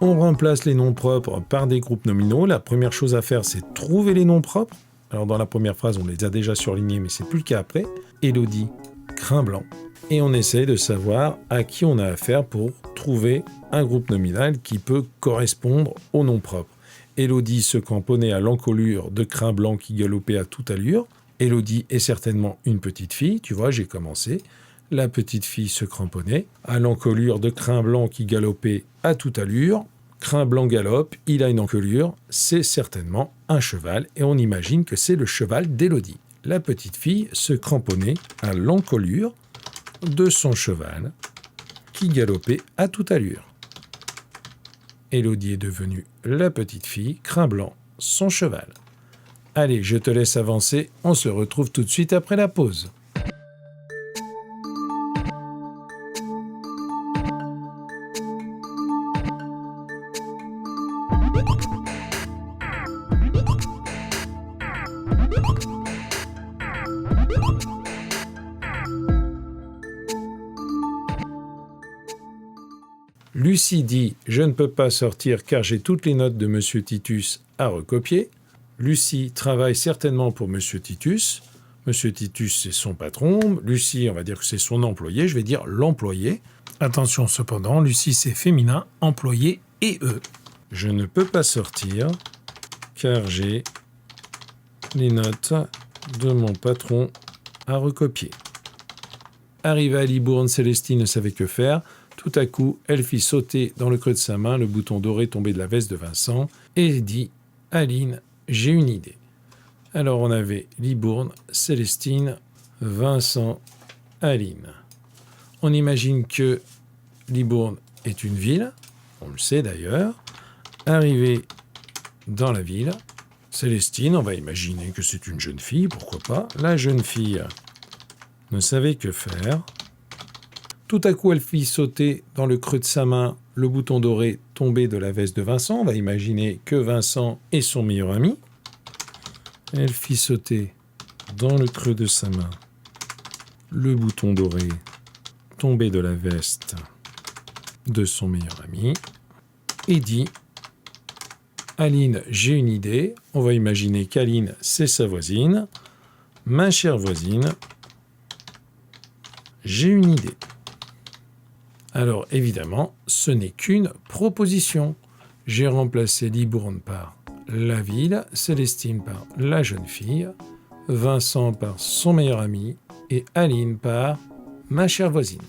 On remplace les noms propres par des groupes nominaux. La première chose à faire, c'est trouver les noms propres. Alors dans la première phrase, on les a déjà surlignés, mais c'est plus le cas après. Élodie, crin blanc. Et on essaie de savoir à qui on a affaire pour trouver un groupe nominal qui peut correspondre au nom propre. Élodie se cramponnait à l'encolure de crin blanc qui galopait à toute allure. Élodie est certainement une petite fille, tu vois, j'ai commencé. La petite fille se cramponnait à l'encolure de crin blanc qui galopait à toute allure. Crin blanc galope, il a une encolure, c'est certainement un cheval et on imagine que c'est le cheval d'Élodie. La petite fille se cramponnait à l'encolure de son cheval qui galopait à toute allure. Élodie est devenue la petite fille, crin blanc, son cheval. Allez, je te laisse avancer, on se retrouve tout de suite après la pause. Lucie dit « Je ne peux pas sortir car j'ai toutes les notes de Monsieur Titus à recopier ». Lucie travaille certainement pour Monsieur Titus. Monsieur Titus, c'est son patron. Lucie, on va dire que c'est son employé. Je vais dire l'employé. Attention cependant, Lucie, c'est féminin, employé et eux. Je ne peux pas sortir car j'ai les notes de mon patron à recopier. Arrivée à Libourne, Célestine ne savait que faire. Tout à coup, elle fit sauter dans le creux de sa main le bouton doré tombé de la veste de Vincent et dit « Aline, j'ai une idée ». Alors on avait Libourne, Célestine, Vincent, Aline. On imagine que Libourne est une ville, on le sait d'ailleurs. Arrivée dans la ville, Célestine, on va imaginer que c'est une jeune fille, pourquoi pas. La jeune fille ne savait que faire. Tout à coup, elle fit sauter dans le creux de sa main le bouton doré tombé de la veste de Vincent. On va imaginer que Vincent est son meilleur ami. Elle fit sauter dans le creux de sa main le bouton doré tombé de la veste de son meilleur ami et dit « Aline, j'ai une idée. On va imaginer qu'Aline, c'est sa voisine. Ma chère voisine, j'ai une idée. » Alors, évidemment, ce n'est qu'une proposition. J'ai remplacé Libourne par la ville, Célestine par la jeune fille, Vincent par son meilleur ami et Aline par ma chère voisine.